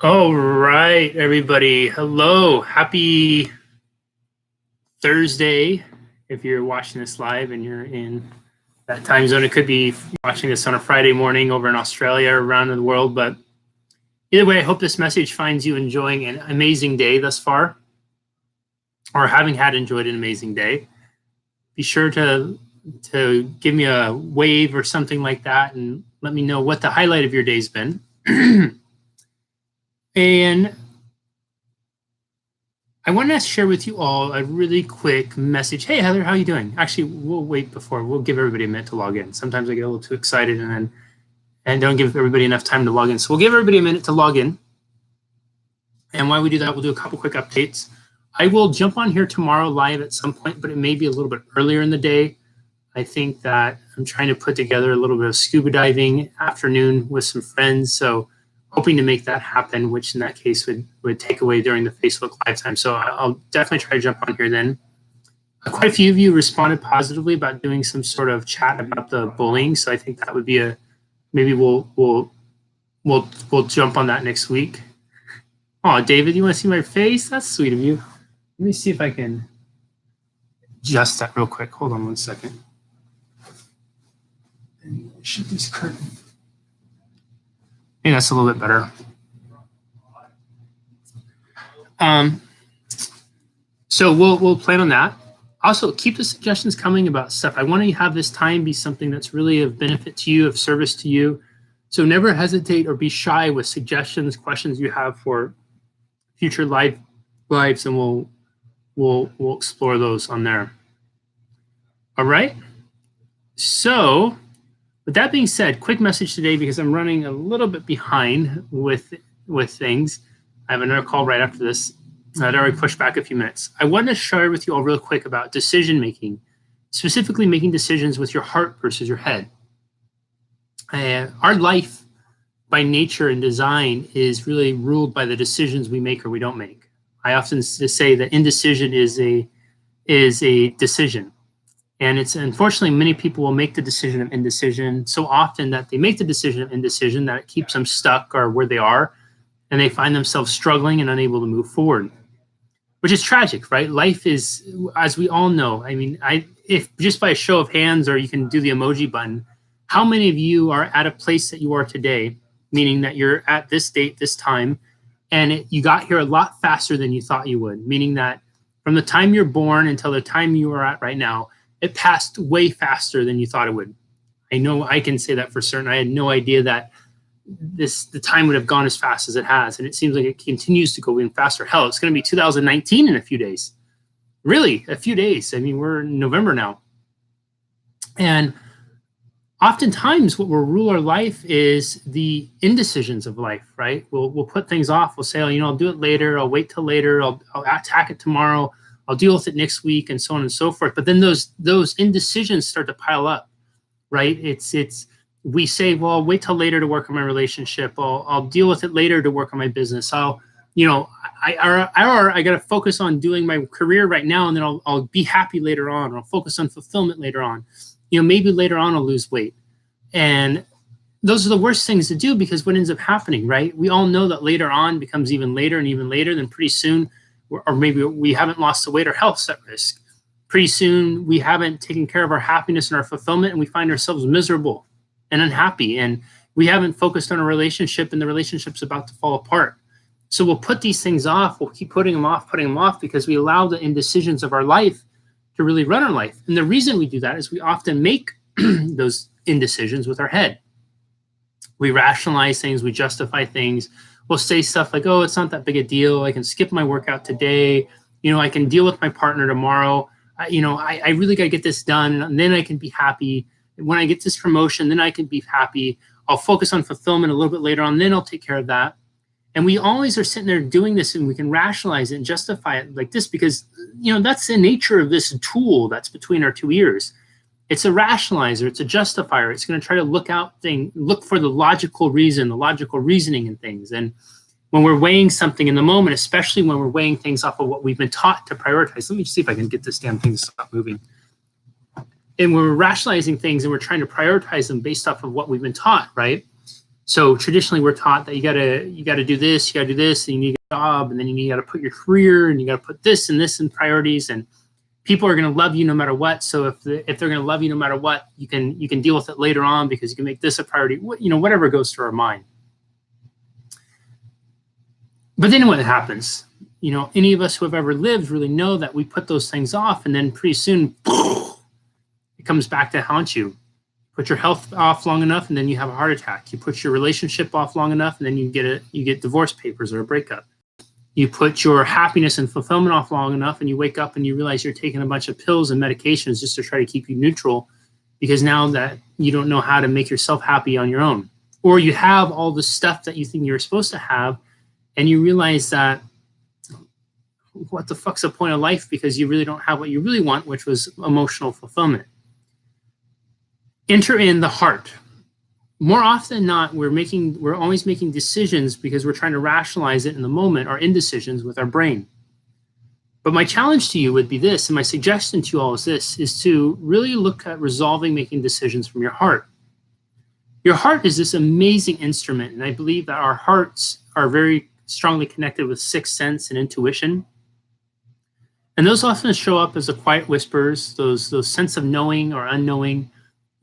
All right, everybody. Hello. Happy Thursday. If you're watching this live and you're in that time zone, it could be watching this on a Friday morning over in Australia or around the world. But either way, I hope this message finds you enjoying an amazing day thus far, or having had enjoyed an amazing day. Be sure to give me a wave or something like that and let me know what the highlight of your day's been. And I want to share with you all a really quick message. Hey, Heather, how are you doing? Actually, we'll wait before. We'll give everybody a minute to log in. Sometimes I get a little too excited and don't give everybody enough time to log in. So we'll give everybody a minute to log in. And while we do that, we'll do a couple quick updates. I will jump on here tomorrow live at some point, but it may be a little bit earlier in the day. I think that I'm trying to put together a little bit of scuba diving afternoon with some friends. So hoping to make that happen, which in that case would take away during the Facebook Live time. So I'll definitely try to jump on here then. Quite a few of you responded positively about doing some sort of chat about the bullying. So I think that would be maybe we'll jump on that next week. Oh, David, you want to see my face? That's sweet of you. Let me see if I can adjust that real quick. Hold on one second. Shift this curtain. Maybe that's a little bit better. So we'll plan on that. Also, keep the suggestions coming about stuff. I want to have this time be something that's really of benefit to you, of service to you. So never hesitate or be shy with suggestions, questions you have for future lives, and we'll explore those on there. All right. So with that being said, quick message today because I'm running a little bit behind with things. I have another call right after this. I'd already pushed back a few minutes. I wanted to share with you all real quick about decision making, specifically making decisions with your heart versus your head. Our life by nature and design is really ruled by the decisions we make or we don't make. I often say that indecision is a decision. And it's unfortunately many people will make the decision of indecision so often that they make the decision of indecision that it keeps them stuck or where they are, and they find themselves struggling and unable to move forward, which is tragic, right? Life is, as we all know, I mean, if just by a show of hands, or you can do the emoji button, how many of you are at a place that you are today, meaning that you're at this date, this time, and you got here a lot faster than you thought you would, meaning that from the time you're born until the time you are at right now, it passed way faster than you thought it would. I know I can say that for certain. I had no idea that the time would have gone as fast as it has, and it seems like it continues to go even faster. Hell, it's going to be 2019 in a few days. Really, a few days. I mean, we're in November now. And oftentimes what will rule our life is the indecisions of life, right? We'll put things off. We'll say, oh, I'll do it later. I'll wait till later. I'll attack it tomorrow. I'll deal with it next week, and so on and so forth. But then those indecisions start to pile up, right? We say, well, I'll wait till later to work on my relationship. I'll deal with it later to work on my business. I got to focus on doing my career right now, and then I'll be happy later on, or I'll focus on fulfillment later on. Maybe later on I'll lose weight. And those are the worst things to do, because what ends up happening, right? We all know that later on becomes even later and even later. Then pretty soon, or maybe we haven't lost the weight, our health's at risk. Pretty soon we haven't taken care of our happiness and our fulfillment, and we find ourselves miserable and unhappy, and we haven't focused on a relationship, and the relationship's about to fall apart. So we'll put these things off. We'll keep putting them off because we allow the indecisions of our life to really run our life. And the reason we do that is we often make those indecisions with our head. We rationalize things, we justify things. We'll say stuff like, oh, it's not that big a deal. I can skip my workout today. I can deal with my partner tomorrow. I really got to get this done, and then I can be happy. When I get this promotion, then I can be happy. I'll focus on fulfillment a little bit later on, then I'll take care of that. And we always are sitting there doing this, and we can rationalize it and justify it like this because, that's the nature of this tool that's between our two ears. It's a rationalizer. It's a justifier. It's going to try to look for the logical reason, the logical reasoning in things. And when we're weighing something in the moment, especially when we're weighing things off of what we've been taught to prioritize. Let me see if I can get this damn thing to stop moving. And when we're rationalizing things and we're trying to prioritize them based off of what we've been taught, right? So traditionally, we're taught that you gotta do this, you gotta do this, and you need a job, and then you gotta put your career, and you gotta put this and this in priorities, and people are gonna love you no matter what. So if they're gonna love you no matter what, you can deal with it later on because you can make this a priority. Whatever goes through our mind. But then what happens? Any of us who have ever lived really know that we put those things off, and then pretty soon it comes back to haunt you. Put your health off long enough, and then you have a heart attack. You put your relationship off long enough, and then you get divorce papers or a breakup. You put your happiness and fulfillment off long enough, and you wake up and you realize you're taking a bunch of pills and medications just to try to keep you neutral, because now that you don't know how to make yourself happy on your own. Or you have all the stuff that you think you're supposed to have, and you realize that what the fuck's the point of life, because you really don't have what you really want, which was emotional fulfillment. Enter in the heart. More often than not, we're always making decisions because we're trying to rationalize it in the moment, or indecisions with our brain. But my challenge to you would be this, and my suggestion to you all is this, is to really look at resolving making decisions from your heart. Your heart is this amazing instrument, and I believe that our hearts are very strongly connected with sixth sense and intuition. And those often show up as the quiet whispers, those sense of knowing or unknowing,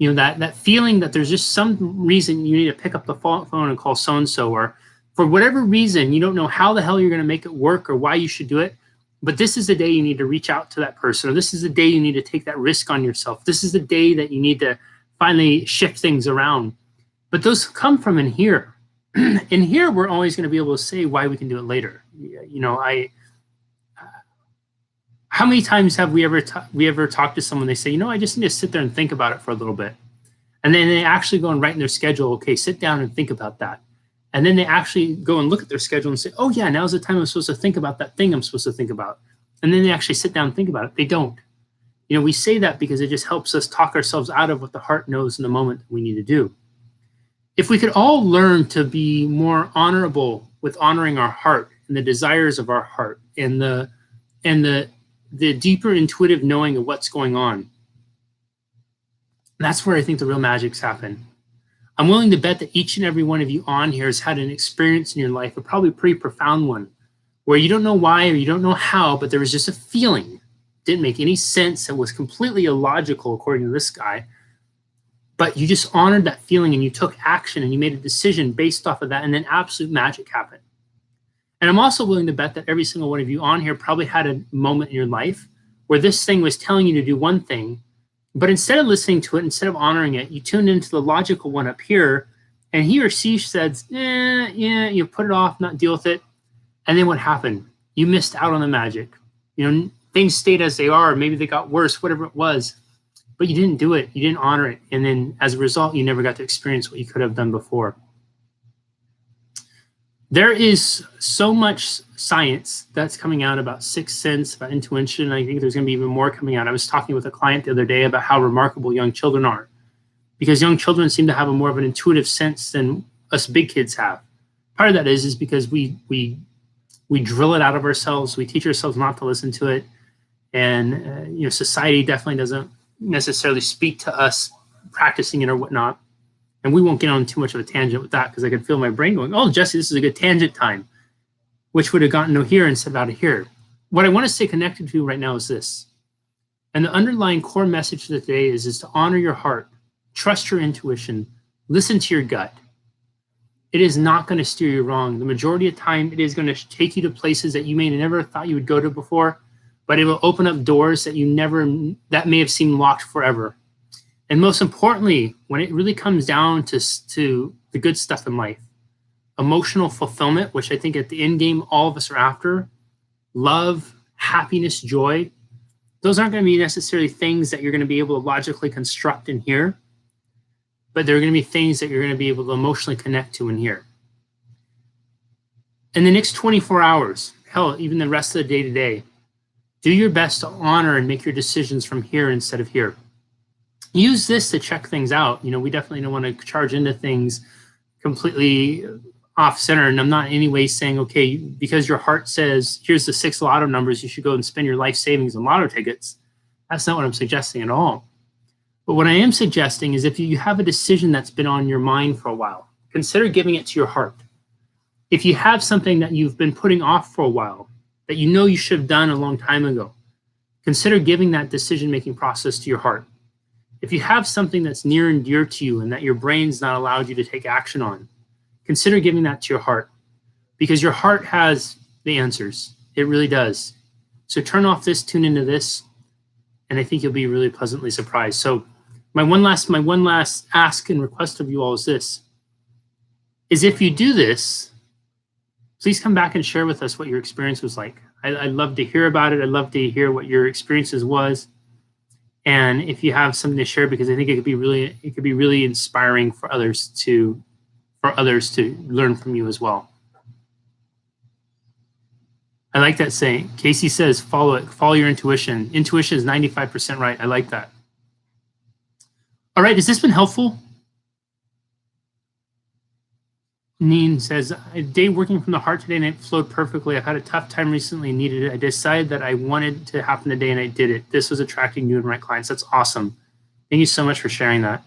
that feeling that there's just some reason you need to pick up the phone and call so-and-so, or for whatever reason, you don't know how the hell you're going to make it work or why you should do it. But this is the day you need to reach out to that person, or this is the day you need to take that risk on yourself. This is the day that you need to finally shift things around. But those come from in here. In here, we're always going to be able to say why we can do it later. How many times have we ever talked to someone, they say, I just need to sit there and think about it for a little bit. And then they actually go and write in their schedule, okay, sit down and think about that. And then they actually go and look at their schedule and say, oh yeah, now's the time I'm supposed to think about that thing I'm supposed to think about. And then they actually sit down and think about it. They don't. We say that because it just helps us talk ourselves out of what the heart knows in the moment that we need to do. If we could all learn to be more honorable with honoring our heart and the desires of our heart and the deeper intuitive knowing of what's going on, that's where I think the real magics happen. I'm willing to bet that each and every one of you on here has had an experience in your life, a probably pretty profound one, where you don't know why or you don't know how, but there was just a feeling. Didn't make any sense. It was completely illogical according to this guy. But you just honored that feeling and you took action and you made a decision based off of that, and then absolute magic happened. And I'm also willing to bet that every single one of you on here probably had a moment in your life where this thing was telling you to do one thing, but instead of listening to it, instead of honoring it, you tuned into the logical one up here, and he or she said, yeah, you put it off, not deal with it. And then what happened? You missed out on the magic. Things stayed as they are. Maybe they got worse, whatever it was, but you didn't do it. You didn't honor it. And then as a result, you never got to experience what you could have done before. There is so much science that's coming out about sixth sense, about intuition. I think there's going to be even more coming out. I was talking with a client the other day about how remarkable young children are, because young children seem to have a more of an intuitive sense than us big kids have. Part of that is because we drill it out of ourselves. We teach ourselves not to listen to it. And society definitely doesn't necessarily speak to us practicing it or whatnot. And we won't get on too much of a tangent with that, because I could feel my brain going, oh, Jesse, this is a good tangent time, which would have gotten to here instead of out of here. What I want to stay connected to right now is this. And the underlying core message of the day is to honor your heart, trust your intuition, listen to your gut. It is not going to steer you wrong. The majority of the time, it is going to take you to places that you may have never thought you would go to before, but it will open up doors that that may have seemed locked forever. And most importantly, when it really comes down to the good stuff in life, emotional fulfillment, which I think at the end game, all of us are after, love, happiness, joy, those aren't going to be necessarily things that you're going to be able to logically construct in here, but they're going to be things that you're going to be able to emotionally connect to in here. In the next 24 hours, hell, even the rest of the day today, do your best to honor and make your decisions from here instead of here. Use this to check things out. We definitely don't want to charge into things completely off center. And I'm not in any way saying, okay, because your heart says, here's the 6 lotto numbers, you should go and spend your life savings on lotto tickets. That's not what I'm suggesting at all. But what I am suggesting is if you have a decision that's been on your mind for a while, consider giving it to your heart. If you have something that you've been putting off for a while, that you know you should have done a long time ago, consider giving that decision-making process to your heart. If you have something that's near and dear to you and that your brain's not allowed you to take action on, consider giving that to your heart, because your heart has the answers. It really does. So turn off this, tune into this, and I think you'll be really pleasantly surprised. So my one last ask and request of you all is this, is if you do this, please come back and share with us what your experience was like. I'd love to hear about it. I'd love to hear what your experiences was. And if you have something to share, because I think it could be really inspiring for others to learn from you as well. I like that saying. Casey says, follow it, follow your intuition. Intuition is 95% right. I like that. All right, has this been helpful? Neen says, a day working from the heart today and it flowed perfectly. I've had a tough time recently and needed it. I decided that I wanted to happen today and I did it. This was attracting new and right clients. That's awesome. Thank you so much for sharing that.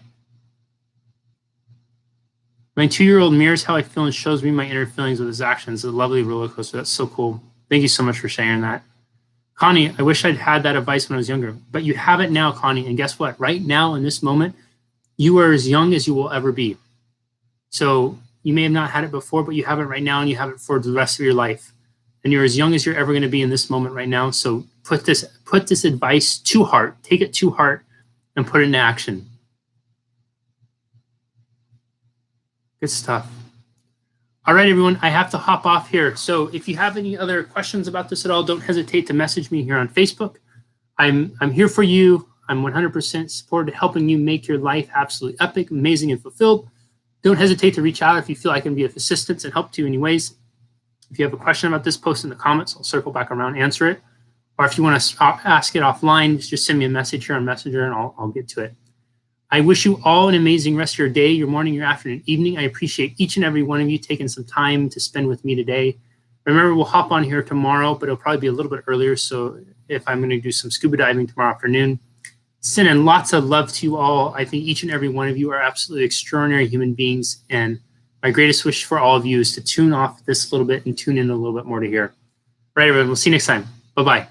My 2-year-old mirrors how I feel and shows me my inner feelings with his actions. It's a lovely roller coaster. That's so cool. Thank you so much for sharing that. Connie, I wish I'd had that advice when I was younger, but you have it now, Connie. And guess what? Right now in this moment, you are as young as you will ever be. So you may have not had it before, but you have it right now and you have it for the rest of your life. And you're as young as you're ever going to be in this moment right now. So put this advice to heart, take it to heart and put it into action. Good stuff. All right, everyone, I have to hop off here. So if you have any other questions about this at all, don't hesitate to message me here on Facebook. I'm here for you. I'm 100% supported helping you make your life absolutely epic, amazing, and fulfilled. Don't hesitate to reach out if you feel I can be of assistance and help to you in any ways. If you have a question about this, post in the comments. I'll circle back around and answer it. Or if you want to ask it offline, just send me a message here on Messenger and I'll get to it. I wish you all an amazing rest of your day, your morning, your afternoon, evening. I appreciate each and every one of you taking some time to spend with me today. Remember, we'll hop on here tomorrow, but it'll probably be a little bit earlier. So if I'm going to do some scuba diving tomorrow afternoon, sending lots of love to you all. I think each and every one of you are absolutely extraordinary human beings. And my greatest wish for all of you is to tune off this a little bit and tune in a little bit more to hear. All right, everyone. We'll see you next time. Bye-bye.